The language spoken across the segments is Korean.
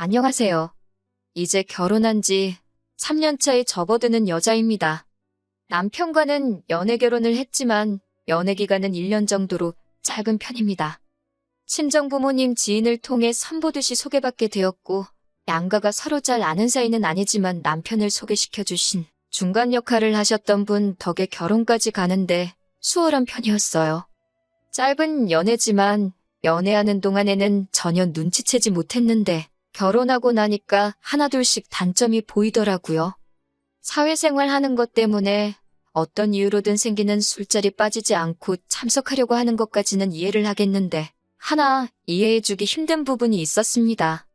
안녕하세요. 이제 결혼한 지 3년 차에 접어드는 여자입니다. 남편과는 연애 결혼을 했지만 연애 기간은 1년 정도로 짧은 편입니다. 친정 부모님 지인을 통해 선보듯이 소개받게 되었고 양가가 서로 잘 아는 사이는 아니지만 남편을 소개시켜 주신 중간 역할을 하셨던 분 덕에 결혼까지 가는데 수월한 편이었어요. 짧은 연애지만 연애하는 동안에는 전혀 눈치채지 못했는데 결혼하고 나니까 하나둘씩 단점이 보이더라고요. 사회생활 하는 것 때문에 어떤 이유로든 생기는 술자리 빠지지 않고 참석하려고 하는 것까지는 이해를 하겠는데 하나 이해해주기 힘든 부분이 있었습니다.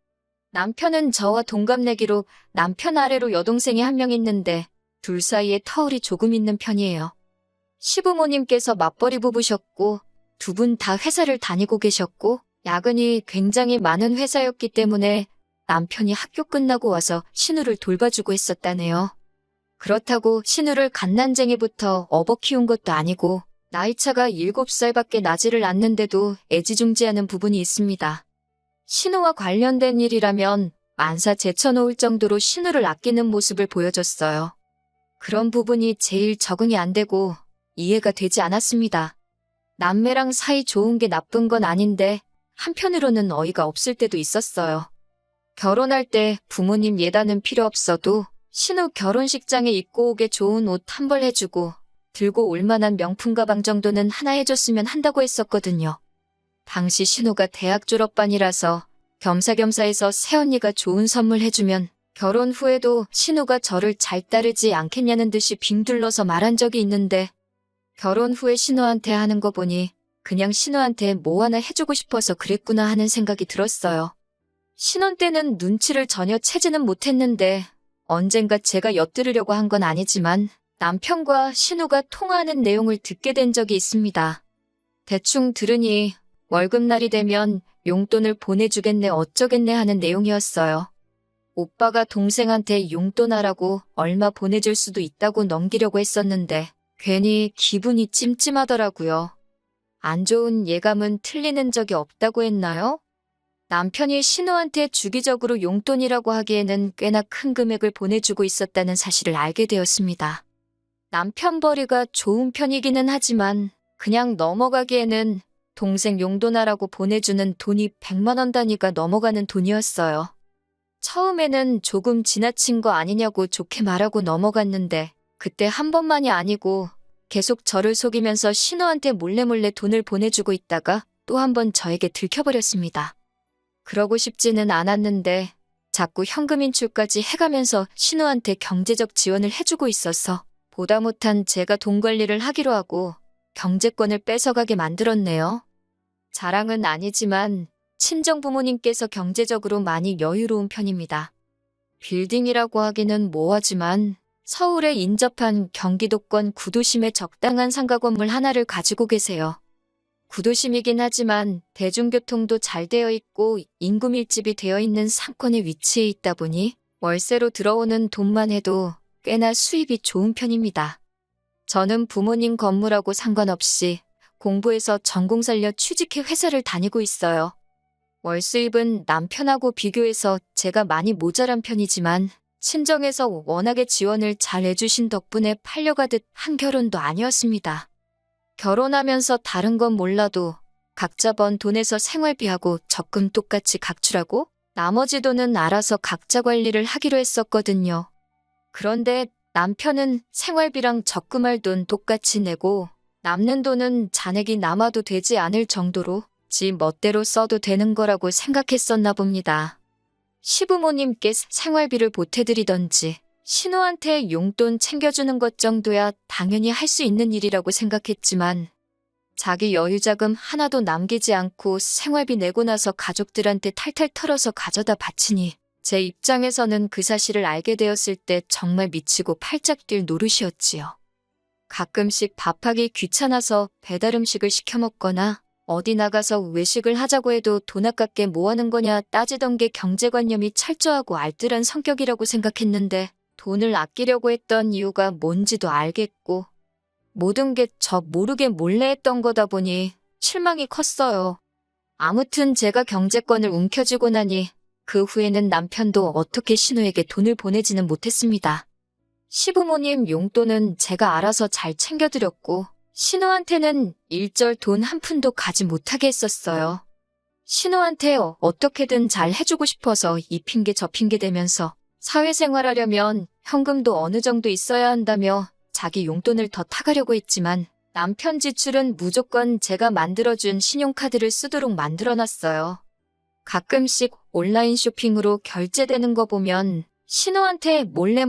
남편은 저와 동갑내기로 남편 아래로 여동생이 한 명 있는데 둘 사이에 터울이 조금 있는 편이에요. 시부모님께서 맞벌이 부부셨고 두 분 다 회사를 다니고 계셨고 야근이 굉장히 많은 회사였기 때문에 남편이 학교 끝나고 와서 신우를 돌봐주고 했었다네요. 그렇다고 신우를 갓난쟁이부터 업어 키운 것도 아니고 나이차가 7살밖에 나지를 않는데도 애지중지하는 부분이 있습니다. 신우와 관련된 일이라면 만사 제쳐놓을 정도로 신우를 아끼는 모습을 보여줬어요. 그런 부분이 제일 적응이 안 되고 이해가 되지 않았습니다. 남매랑 사이 좋은 게 나쁜 건 아닌데 한편으로는 어이가 없을 때도 있었어요. 결혼할 때 부모님 예단은 필요 없어도 신우 결혼식장에 입고 오게 좋은 옷 한 벌 해주고 들고 올 만한 명품 가방 정도는 하나 해줬으면 한다고 했었거든요. 당시 신우가 대학 졸업반이라서 겸사겸사해서 새언니가 좋은 선물 해주면 결혼 후에도 신우가 저를 잘 따르지 않겠냐는 듯이 빙둘러서 말한 적이 있는데 결혼 후에 신우한테 하는 거 보니 그냥 신우한테 뭐 하나 해주고 싶어서 그랬구나 하는 생각이 들었어요. 신혼 때는 눈치를 전혀 채지는 못했는데 언젠가 제가 엿들으려고 한 건 아니지만 남편과 신우가 통화하는 내용을 듣게 된 적이 있습니다. 대충 들으니 월급날이 되면 용돈을 보내주겠네 어쩌겠네 하는 내용이었어요. 오빠가 동생한테 용돈하라고 얼마 보내줄 수도 있다고 넘기려고 했었는데 괜히 기분이 찜찜하더라고요. 안 좋은 예감은 틀리는 적이 없다고 했나요? 남편이 신우한테 주기적으로 용돈이라고 하기에는 꽤나 큰 금액을 보내주고 있었다는 사실을 알게 되었습니다. 남편 벌이가 좋은 편이기는 하지만 그냥 넘어가기에는 동생 용돈하라고 보내주는 돈이 100만 원 단위가 넘어가는 돈이었어요. 처음에는 조금 지나친 거 아니냐고 좋게 말하고 넘어갔는데 그때 한 번만이 아니고 계속 저를 속이면서 신우한테 몰래몰래 돈을 보내주고 있다가 또 한 번 저에게 들켜버렸습니다. 그러고 싶지는 않았는데 자꾸 현금 인출까지 해가면서 신우한테 경제적 지원을 해주고 있어서 보다 못한 제가 돈 관리를 하기로 하고 경제권을 뺏어가게 만들었네요. 자랑은 아니지만 친정 부모님께서 경제적으로 많이 여유로운 편입니다. 빌딩이라고 하기는 뭐하지만 서울에 인접한 경기도권 구도심에 적당한 상가 건물 하나를 가지고 계세요. 구도심이긴 하지만 대중교통도 잘 되어 있고 인구 밀집이 되어 있는 상권에 위치해 있다 보니 월세로 들어오는 돈만 해도 꽤나 수입이 좋은 편입니다. 저는 부모님 건물하고 상관없이 공부해서 전공 살려 취직해 회사를 다니고 있어요. 월 수입은 남편하고 비교해서 제가 많이 모자란 편이지만 친정에서 워낙에 지원을 잘 해주신 덕분에 팔려가듯 한 결혼도 아니었습니다. 결혼하면서 다른 건 몰라도 각자 번 돈에서 생활비하고 적금 똑같이 각출하고 나머지 돈은 알아서 각자 관리를 하기로 했었거든요. 그런데 남편은 생활비랑 적금할 돈 똑같이 내고 남는 돈은 잔액이 남아도 되지 않을 정도로 지 멋대로 써도 되는 거라고 생각했었나 봅니다. 시부모님께 생활비를 보태드리던지 신우한테 용돈 챙겨주는 것 정도야 당연히 할 수 있는 일이라고 생각했지만 자기 여유자금 하나도 남기지 않고 생활비 내고 나서 가족들한테 탈탈 털어서 가져다 바치니 제 입장에서는 그 사실을 알게 되었을 때 정말 미치고 팔짝 뛸 노릇이었지요. 가끔씩 밥하기 귀찮아서 배달 음식을 시켜 먹거나 어디 나가서 외식을 하자고 해도 돈 아깝게 뭐 하는 거냐 따지던 게 경제관념이 철저하고 알뜰한 성격이라고 생각했는데 돈을 아끼려고 했던 이유가 뭔지도 알겠고 모든 게 저 모르게 몰래 했던 거다 보니 실망이 컸어요. 아무튼 제가 경제권을 움켜쥐고 나니 그 후에는 남편도 어떻게 신우에게 돈을 보내지는 못했습니다. 시부모님 용돈은 제가 알아서 잘 챙겨드렸고 신우한테는 일절 돈 한 푼도 가지 못하게 했었어요. 신우한테 어떻게든 잘 해주고 싶어서 이 핑계 저 핑계 대면서 사회생활하려면 현금도 어느 정도 있어야 한다며 자기 용돈을 더 타가려고 했지만 남편 지출은 무조건 제가 만들어준 신용카드를 쓰도록 만들어놨어요. 가끔씩 온라인 쇼핑으로 결제되는 거 보면 신우한테 몰래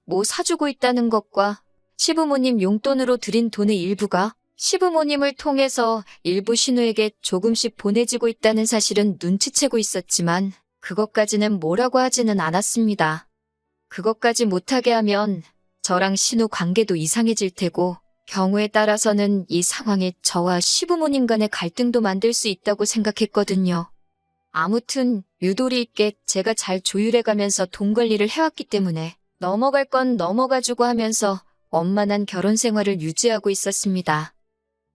뭐 사주고 있다는 것과 시부모님 용돈으로 드린 돈의 일부가 시부모님을 통해서 일부 신우에게 조금씩 보내지고 있다는 사실은 눈치채고 있었지만 그것까지는 뭐라고 하지는 않았습니다. 그것까지 못하게 하면 저랑 신우 관계도 이상해질 테고 경우에 따라서는 이 상황에 저와 시부모님 간의 갈등도 만들 수 있다고 생각했거든요. 아무튼 유도리 있게 제가 잘 조율해가면서 돈 관리를 해왔기 때문에 넘어갈 건 넘어가주고 하면서 원만한 결혼 생활을 유지하고 있었습니다.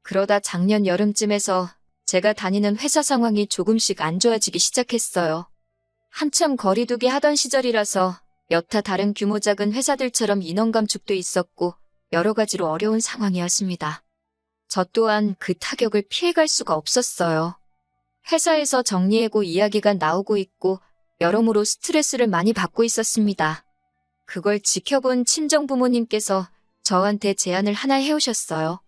그러다 작년 여름쯤에서 제가 다니는 회사 상황이 조금씩 안 좋아지기 시작했어요. 한참 거리두기 하던 시절이라서 여타 다른 규모 작은 회사들처럼 인원 감축도 있었고 여러 가지로 어려운 상황이었습니다. 저 또한 그 타격을 피해갈 수가 없었어요. 회사에서 정리해고 이야기가 나오고 있고 여러모로 스트레스를 많이 받고 있었습니다. 그걸 지켜본 친정부모님께서 저한테 제안을 하나 해오셨어요.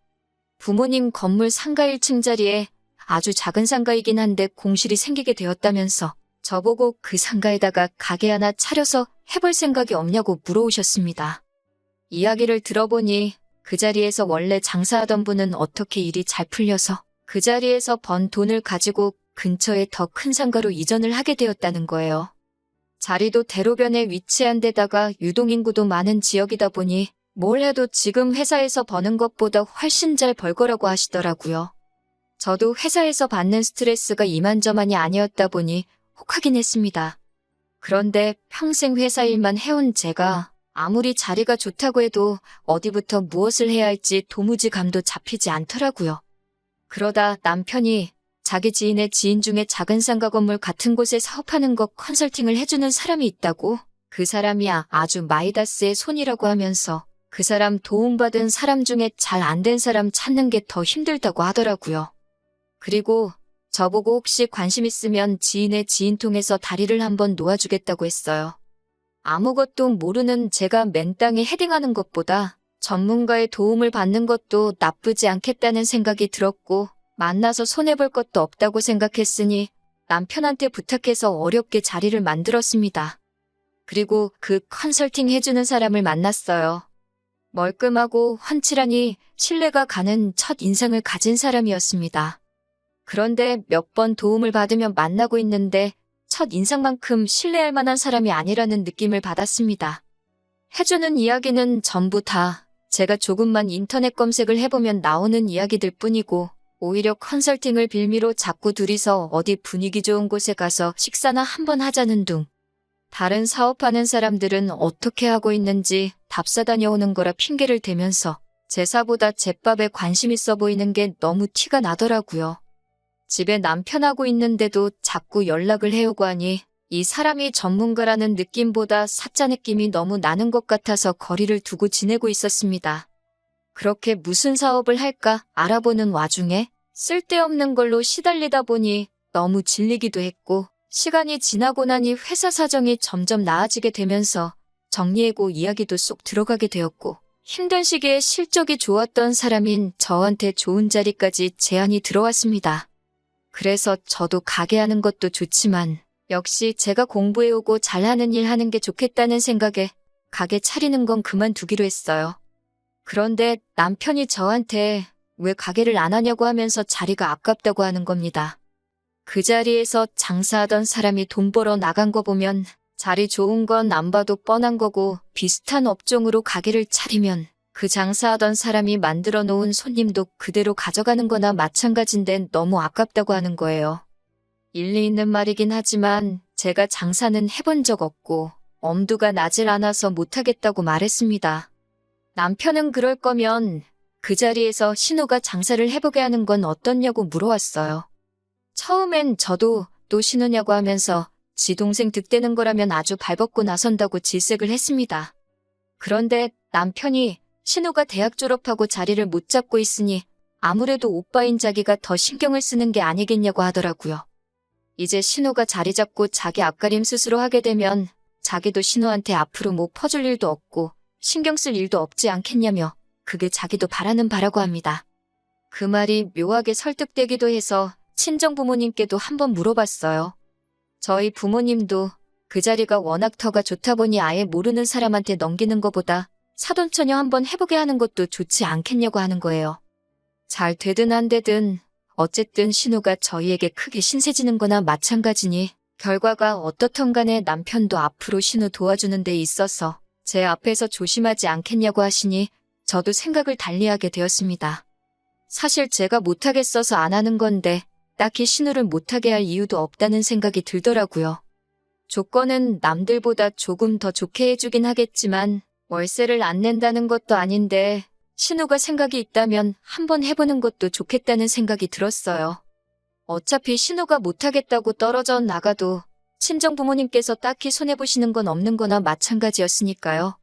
부모님 건물 상가 1층 자리에 아주 작은 상가이긴 한데 공실이 생기게 되었다면서 저보고 그 상가에다가 가게 하나 차려서 해볼 생각이 없냐고 물어오셨습니다. 이야기를 들어보니 그 자리에서 원래 장사하던 분은 어떻게 일이 잘 풀려서 그 자리에서 번 돈을 가지고 근처에 더 큰 상가로 이전을 하게 되었다는 거예요. 자리도 대로변에 위치한 데다가 유동인구도 많은 지역이다 보니 뭘 해도 지금 회사에서 버는 것보다 훨씬 잘 벌 거라고 하시더라고요. 저도 회사에서 받는 스트레스가 이만저만이 아니었다 보니 혹하긴 했습니다. 그런데 평생 회사 일만 해온 제가 아무리 자리가 좋다고 해도 어디부터 무엇을 해야 할지 도무지 감도 잡히지 않더라고요. 그러다 남편이 자기 지인의 지인 중에 작은 상가 건물 같은 곳에 사업하는 거 컨설팅을 해주는 사람이 있다고, 그 사람이 아주 마이다스의 손이라고 하면서 그 사람 도움받은 사람 중에 잘 안 된 사람 찾는 게 더 힘들다고 하더라고요. 그리고 저보고 혹시 관심 있으면 지인의 지인 통해서 다리를 한번 놓아주겠다고 했어요. 아무것도 모르는 제가 맨땅에 헤딩하는 것보다 전문가의 도움을 받는 것도 나쁘지 않겠다는 생각이 들었고 만나서 손해볼 것도 없다고 생각했으니 남편한테 부탁해서 어렵게 자리를 만들었습니다. 그리고 그 컨설팅 해주는 사람을 만났어요. 멀끔하고 훤칠하니 신뢰가 가는 첫 인상을 가진 사람이었습니다. 그런데 몇 번 도움을 받으며 만나고 있는데 첫 인상만큼 신뢰할 만한 사람이 아니라는 느낌을 받았습니다. 해주는 이야기는 전부 다 제가 조금만 인터넷 검색을 해보면 나오는 이야기들 뿐이고 오히려 컨설팅을 빌미로 자꾸 둘이서 어디 분위기 좋은 곳에 가서 식사나 한번 하자는 둥. 다른 사업하는 사람들은 어떻게 하고 있는지 답사 다녀오는 거라 핑계를 대면서 제사보다 제밥에 관심 있어 보이는 게 너무 티가 나더라고요. 집에 남편하고 있는데도 자꾸 연락을 해오고 하니 이 사람이 전문가라는 느낌보다 사짜 느낌이 너무 나는 것 같아서 거리를 두고 지내고 있었습니다. 그렇게 무슨 사업을 할까 알아보는 와중에 쓸데없는 걸로 시달리다 보니 너무 질리기도 했고 시간이 지나고 나니 회사 사정이 점점 나아지게 되면서 정리해고 이야기도 쏙 들어가게 되었고 힘든 시기에 실적이 좋았던 사람인 저한테 좋은 자리까지 제안이 들어왔습니다. 그래서 저도 가게 하는 것도 좋지만 역시 제가 공부해오고 잘하는 일 하는 게 좋겠다는 생각에 가게 차리는 건 그만두기로 했어요. 그런데 남편이 저한테 왜 가게를 안 하냐고 하면서 자리가 아깝다고 하는 겁니다. 그 자리에서 장사하던 사람이 돈 벌어 나간 거 보면 자리 좋은 건 안 봐도 뻔한 거고 비슷한 업종으로 가게를 차리면 그 장사하던 사람이 만들어 놓은 손님도 그대로 가져가는 거나 마찬가지인데 너무 아깝다고 하는 거예요. 일리 있는 말이긴 하지만 제가 장사는 해본 적 없고 엄두가 나질 않아서 못하겠다고 말했습니다. 남편은 그럴 거면 그 자리에서 신우가 장사를 해보게 하는 건 어떻냐고 물어왔어요. 처음엔 저도 또 신우냐고 하면서 지 동생 득대는 거라면 아주 발벗고 나선다고 질색을 했습니다. 그런데 남편이 신우가 대학 졸업하고 자리를 못 잡고 있으니 아무래도 오빠인 자기가 더 신경을 쓰는 게 아니겠냐고 하더라고요. 이제 신우가 자리 잡고 자기 앞가림 스스로 하게 되면 자기도 신우한테 앞으로 뭐 퍼줄 일도 없고 신경 쓸 일도 없지 않겠냐며 그게 자기도 바라는 바라고 합니다. 그 말이 묘하게 설득되기도 해서 친정 부모님께도 한번 물어봤어요. 저희 부모님도 그 자리가 워낙 터가 좋다 보니 아예 모르는 사람한테 넘기는 것보다 사돈처녀 한번 해보게 하는 것도 좋지 않겠냐고 하는 거예요. 잘 되든 안 되든 어쨌든 신우가 저희에게 크게 신세지는 거나 마찬가지니 결과가 어떻든 간에 남편도 앞으로 신우 도와주는 데 있어서 제 앞에서 조심하지 않겠냐고 하시니 저도 생각을 달리하게 되었습니다. 사실 제가 못하겠어서 안 하는 건데 딱히 신우를 못하게 할 이유도 없다는 생각이 들더라고요. 조건은 남들보다 조금 더 좋게 해주긴 하겠지만 월세를 안 낸다는 것도 아닌데 신우가 생각이 있다면 한번 해보는 것도 좋겠다는 생각이 들었어요. 어차피 신우가 못하겠다고 떨어져 나가도 친정 부모님께서 딱히 손해보시는 건 없는 거나 마찬가지였으니까요.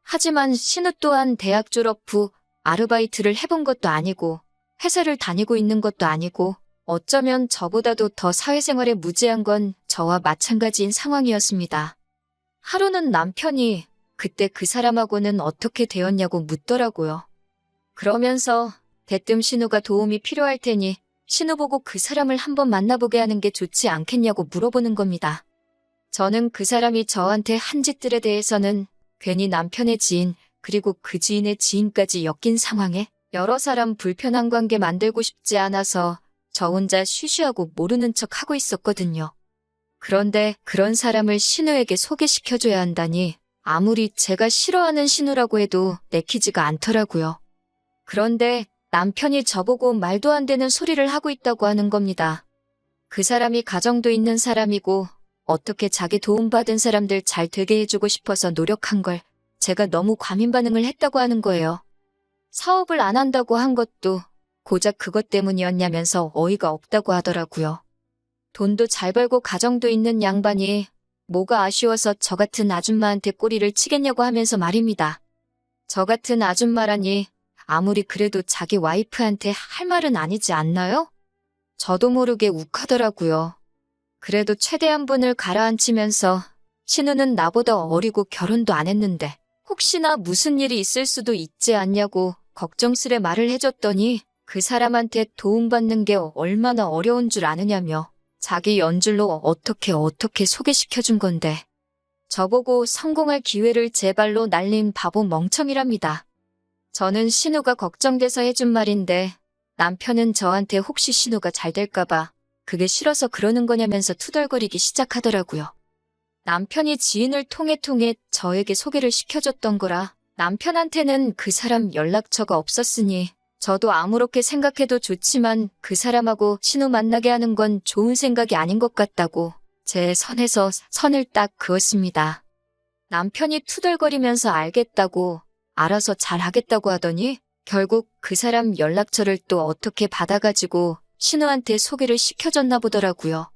하지만 신우 또한 대학 졸업 후 아르바이트를 해본 것도 아니고 회사를 다니고 있는 것도 아니고 어쩌면 저보다도 더 사회생활에 무지한 건 저와 마찬가지인 상황이었습니다. 하루는 남편이 그때 그 사람하고는 어떻게 되었냐고 묻더라고요. 그러면서 대뜸 신우가 도움이 필요할 테니 신우 보고 그 사람을 한번 만나보게 하는 게 좋지 않겠냐고 물어보는 겁니다. 저는 그 사람이 저한테 한 짓들에 대해서는 괜히 남편의 지인 그리고 그 지인의 지인까지 엮인 상황에 여러 사람 불편한 관계 만들고 싶지 않아서 저 혼자 쉬쉬하고 모르는 척 하고 있었거든요. 그런데 그런 사람을 신우에게 소개시켜줘야 한다니 아무리 제가 싫어하는 신우라고 해도 내키지가 않더라고요. 그런데 남편이 저보고 말도 안 되는 소리를 하고 있다고 하는 겁니다. 그 사람이 가정도 있는 사람이고 어떻게 자기 도움받은 사람들 잘 되게 해주고 싶어서 노력한 걸 제가 너무 과민 반응을 했다고 하는 거예요. 사업을 안 한다고 한 것도 고작 그것 때문이었냐면서 어이가 없다고 하더라고요. 돈도 잘 벌고 가정도 있는 양반이 뭐가 아쉬워서 저 같은 아줌마한테 꼬리를 치겠냐고 하면서 말입니다. 저 같은 아줌마라니 아무리 그래도 자기 와이프한테 할 말은 아니지 않나요? 저도 모르게 욱하더라고요. 그래도 최대한 분을 가라앉히면서 신우는 나보다 어리고 결혼도 안 했는데 혹시나 무슨 일이 있을 수도 있지 않냐고 걱정스레 말을 해줬더니 그 사람한테 도움받는 게 얼마나 어려운 줄 아느냐며 자기 연줄로 어떻게 소개시켜준 건데 저보고 성공할 기회를 제 발로 날린 바보 멍청이랍니다. 저는 신우가 걱정돼서 해준 말인데 남편은 저한테 혹시 신우가 잘 될까봐 그게 싫어서 그러는 거냐면서 투덜거리기 시작하더라고요. 남편이 지인을 통해 저에게 소개를 시켜줬던 거라 남편한테는 그 사람 연락처가 없었으니 저도 아무렇게 생각해도 좋지만 그 사람하고 신우 만나게 하는 건 좋은 생각이 아닌 것 같다고 제 선에서 선을 딱 그었습니다. 남편이 투덜거리면서 알겠다고 알아서 잘하겠다고 하더니 결국 그 사람 연락처를 또 어떻게 받아가지고 신우한테 소개를 시켜줬나 보더라고요.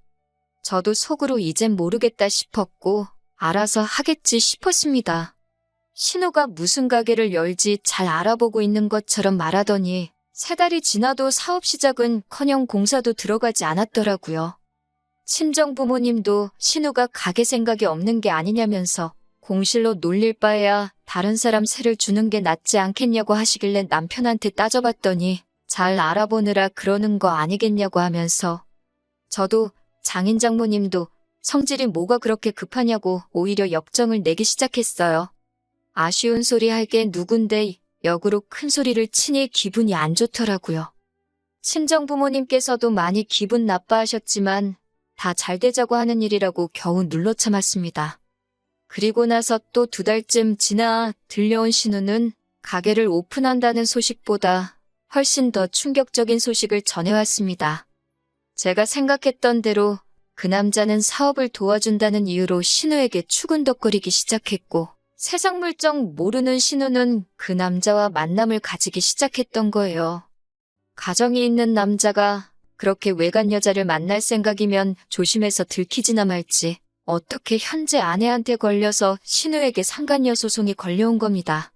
저도 속으로 이젠 모르겠다 싶었고 알아서 하겠지 싶었습니다. 신우가 무슨 가게를 열지 잘 알아보고 있는 것처럼 말하더니 3달이 지나도 사업 시작은커녕 공사도 들어가지 않았더라고요. 친정 부모님도 신우가 가게 생각이 없는 게 아니냐면서 공실로 놀릴 바에야 다른 사람 세를 주는 게 낫지 않겠냐고 하시길래 남편한테 따져봤더니 잘 알아보느라 그러는 거 아니겠냐고 하면서 저도 장인 장모님도 성질이 뭐가 그렇게 급하냐고 오히려 역정을 내기 시작했어요. 아쉬운 소리 할 게 누군데 역으로 큰 소리를 치니 기분이 안 좋더라고요. 친정 부모님께서도 많이 기분 나빠하셨지만 다 잘 되자고 하는 일이라고 겨우 눌러 참았습니다. 그리고 나서 또 2달쯤 지나 들려온 신우는 가게를 오픈한다는 소식보다 훨씬 더 충격적인 소식을 전해왔습니다. 제가 생각했던 대로 그 남자는 사업을 도와준다는 이유로 신우에게 추근덕거리기 시작했고 세상 물정 모르는 신우는 그 남자와 만남을 가지기 시작했던 거예요. 가정이 있는 남자가 그렇게 외간 여자를 만날 생각이면 조심해서 들키지나 말지 어떻게 현재 아내한테 걸려서 신우에게 상간녀 소송이 걸려온 겁니다.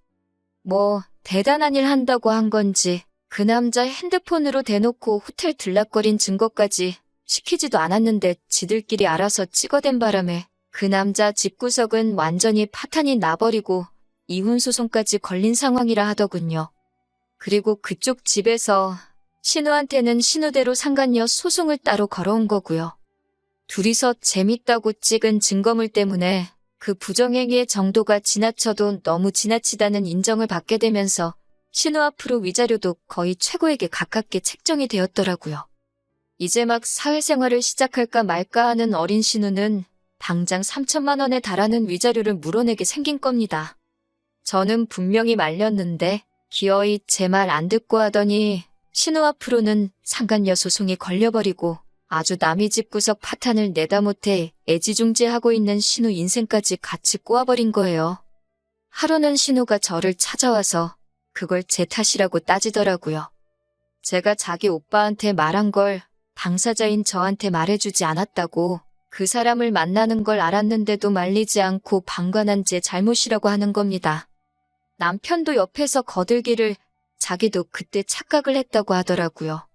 뭐 대단한 일 한다고 한 건지 그 남자 핸드폰으로 대놓고 호텔 들락거린 증거까지 시키지도 않았는데 지들끼리 알아서 찍어댄 바람에 그 남자 집구석은 완전히 파탄이 나버리고 이혼 소송까지 걸린 상황이라 하더군요. 그리고 그쪽 집에서 신우한테는 신우대로 상간녀 소송을 따로 걸어온 거고요. 둘이서 재밌다고 찍은 증거물 때문에 그 부정행위의 정도가 지나쳐도 너무 지나치다는 인정을 받게 되면서 신우 앞으로 위자료도 거의 최고액에 가깝게 책정이 되었더라고요. 이제 막 사회생활을 시작할까 말까 하는 어린 신우는 당장 3천만 원에 달하는 위자료를 물어내게 생긴 겁니다. 저는 분명히 말렸는데 기어이 제 말 안 듣고 하더니 신우 앞으로는 상간녀 소송이 걸려버리고 아주 남의 집 구석 파탄을 내다 못해 애지중지하고 있는 신우 인생까지 같이 꼬아버린 거예요. 하루는 신우가 저를 찾아와서 그걸 제 탓이라고 따지더라고요. 제가 자기 오빠한테 말한 걸 당사자인 저한테 말해주지 않았다고, 그 사람을 만나는 걸 알았는데도 말리지 않고 방관한 제 잘못이라고 하는 겁니다. 남편도 옆에서 거들기를 자기도 그때 착각을 했다고 하더라고요.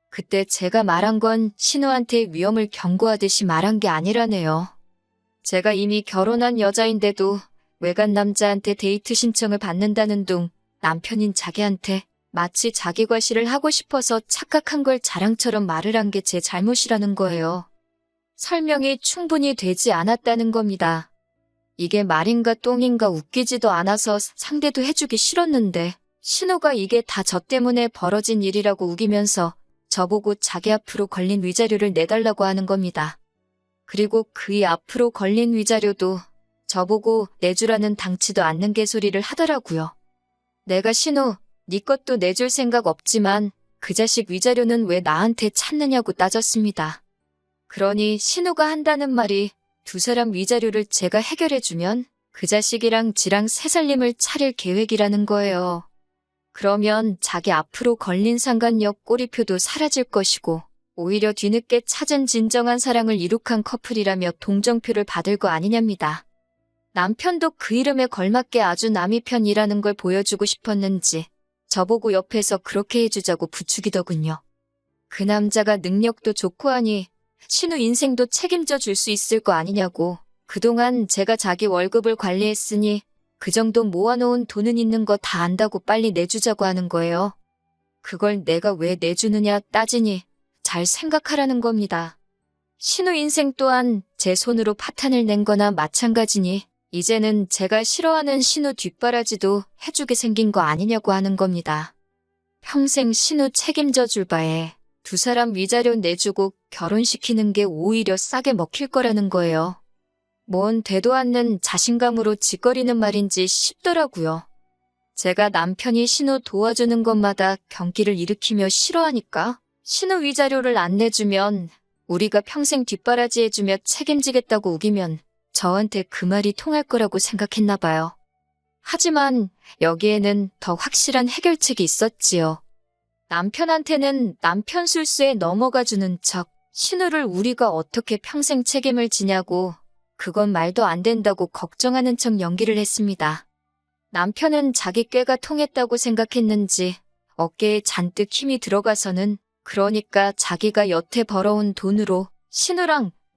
그때 제가 말한 건 신우한테 위험을 경고하듯이 말한 게 아니라네요. 제가 이미 결혼한 여자인데도 외간 남자한테 데이트 신청을 받는다는 둥 남편인 자기한테 마치 자기 과시를 하고 싶어서 착각한 걸 자랑처럼 말을 한 게 제 잘못이라는 거예요. 설명이 충분히 되지 않았다는 겁니다. 이게 말인가 똥인가 웃기지도 않아서 상대도 해주기 싫었는데 신우가 이게 다 저 때문에 벌어진 일이라고 우기면서 저보고 자기 앞으로 걸린 위자료를 내달라고 하는 겁니다. 그리고 그이 앞으로 걸린 위자료도 저보고 내주라는 당치도 않는 개소리를 하더라고요. 내가 신우, 네 것도 내줄 생각 없지만 그 자식 위자료는 왜 나한테 찾느냐고 따졌습니다. 그러니 신우가 한다는 말이 두 사람 위자료를 제가 해결해주면 그 자식이랑 지랑 새살림을 차릴 계획이라는 거예요. 그러면 자기 앞으로 걸린 상간녀 꼬리표도 사라질 것이고 오히려 뒤늦게 찾은 진정한 사랑을 이룩한 커플이라며 동정표를 받을 거 아니냐입니다. 남편도 그 이름에 걸맞게 아주 남이 편이라는 걸 보여주고 싶었는지 저보고 옆에서 그렇게 해주자고 부추기더군요. 그 남자가 능력도 좋고 하니 신우 인생도 책임져 줄 수 있을 거 아니냐고. 그동안 제가 자기 월급을 관리했으니 그 정도 모아놓은 돈은 있는 거 다 안다고 빨리 내주자고 하는 거예요. 그걸 내가 왜 내주느냐 따지니 잘 생각하라는 겁니다. 신우 인생 또한 제 손으로 파탄을 낸 거나 마찬가지니 이제는 제가 싫어하는 신우 뒷바라지도 해주게 생긴 거 아니냐고 하는 겁니다. 평생 신우 책임져 줄 바에 두 사람 위자료 내주고 결혼시키는 게 오히려 싸게 먹힐 거라는 거예요. 뭔 되도 않는 자신감으로 짓거리는 말인지 싶더라고요. 제가 남편이 신우 도와주는 것마다 경기를 일으키며 싫어하니까 신우 위자료를 안 내주면 우리가 평생 뒷바라지 해주며 책임지겠다고 우기면 저한테 그 말이 통할 거라고 생각했나 봐요. 하지만 여기에는 더 확실한 해결책이 있었지요. 남편한테는 남편 술수에 넘어가주는 척 신우를 우리가 어떻게 평생 책임을 지냐고 그건 말도 안 된다고 걱정하는 척 연기를 했습니다. 남편은 자기 꾀가 통했다고 생각했는지 어깨에 잔뜩 힘이 들어가서는 그러니까 자기가 여태 벌어온 돈으로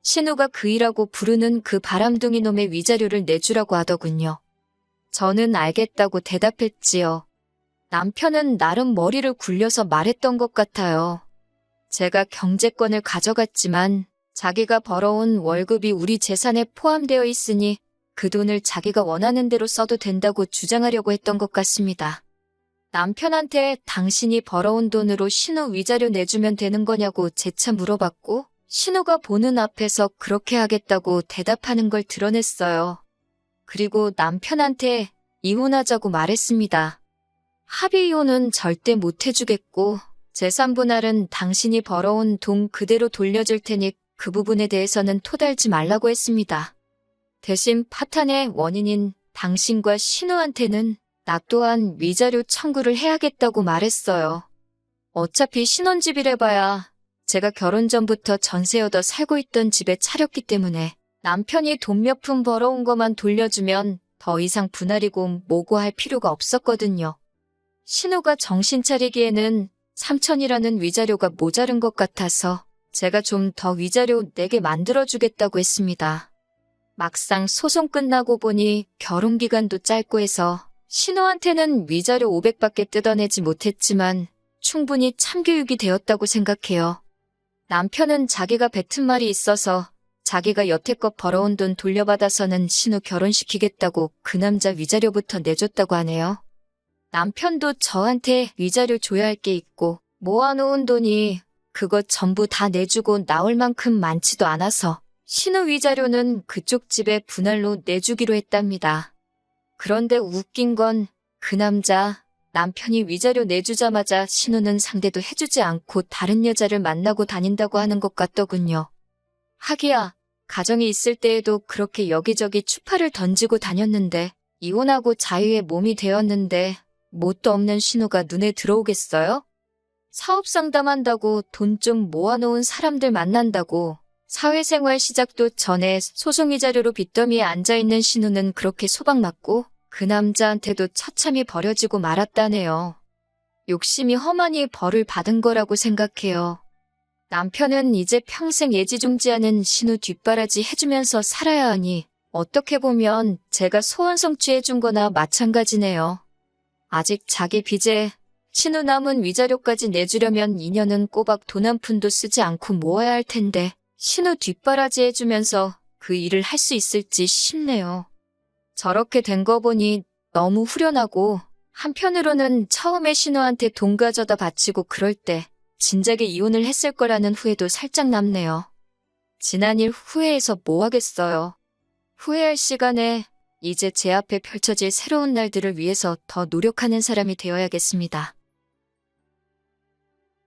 신우가 그 일하고 부르는 그 바람둥이 놈의 위자료를 내주라고 하더군요. 저는 알겠다고 대답했지요. 남편은 나름 머리를 굴려서 말했던 것 같아요. 제가 경제권을 가져갔지만 자기가 벌어온 월급이 우리 재산에 포함되어 있으니 그 돈을 자기가 원하는 대로 써도 된다고 주장하려고 했던 것 같습니다. 남편한테 당신이 벌어온 돈으로 신우 위자료 내주면 되는 거냐고 재차 물어봤고 신우가 보는 앞에서 그렇게 하겠다고 대답하는 걸 드러냈어요. 그리고 남편한테 이혼하자고 말했습니다. 합의 이혼은 절대 못 해주겠고 재산 분할은 당신이 벌어온 돈 그대로 돌려줄 테니 그 부분에 대해서는 토달지 말라고 했습니다. 대신 파탄의 원인인 당신과 신우한테는 나 또한 위자료 청구를 해야겠다고 말했어요. 어차피 신혼집이래봐야 제가 결혼 전부터 전세 얻어 살고 있던 집에 차렸기 때문에 남편이 돈 몇 푼 벌어온 것만 돌려주면 더 이상 분할이고 뭐고 할 필요가 없었거든요. 신우가 정신 차리기에는 3천이라는 위자료가 모자른 것 같아서 제가 좀 더 위자료 내게 만들어주겠다고 했습니다. 막상 소송 끝나고 보니 결혼기간도 짧고 해서 신우한테는 위자료 500밖에 뜯어내지 못했지만 충분히 참교육이 되었다고 생각해요. 남편은 자기가 뱉은 말이 있어서 자기가 여태껏 벌어온 돈 돌려받아서는 신우 결혼시키겠다고 그 남자 위자료부터 내줬다고 하네요. 남편도 저한테 위자료 줘야 할 게 있고 모아놓은 돈이 그것 전부 다 내주고 나올 만큼 많지도 않아서 신우 위자료는 그쪽 집에 분할로 내주기로 했답니다. 그런데 웃긴 건 그 남편이 위자료 내주자마자 신우는 상대도 해주지 않고 다른 여자를 만나고 다닌다고 하는 것 같더군요. 하기야, 가정이 있을 때에도 그렇게 여기저기 추파를 던지고 다녔는데 이혼하고 자유의 몸이 되었는데 뭣도 없는 신우가 눈에 들어오겠어요? 사업 상담한다고 돈 좀 모아놓은 사람들 만난다고 사회생활 시작도 전에 소송 위자료로 빚더미에 앉아있는 신우는 그렇게 소박맞고 그 남자한테도 처참히 버려지고 말았다네요. 욕심이 험하니 벌을 받은 거라고 생각해요. 남편은 이제 평생 애지중지하는 신우 뒷바라지 해주면서 살아야 하니 어떻게 보면 제가 소원 성취해준 거나 마찬가지네요. 아직 자기 빚에 신우 남은 위자료까지 내주려면 2년은 꼬박 돈 한 푼도 쓰지 않고 모아야 할 텐데 신우 뒷바라지 해주면서 그 일을 할 수 있을지 싶네요. 저렇게 된 거 보니 너무 후련하고 한편으로는 처음에 신우한테 돈 가져다 바치고 그럴 때 진작에 이혼을 했을 거라는 후회도 살짝 남네요. 지난 일 후회해서 뭐 하겠어요. 후회할 시간에 이제 제 앞에 펼쳐질 새로운 날들을 위해서 더 노력하는 사람이 되어야겠습니다.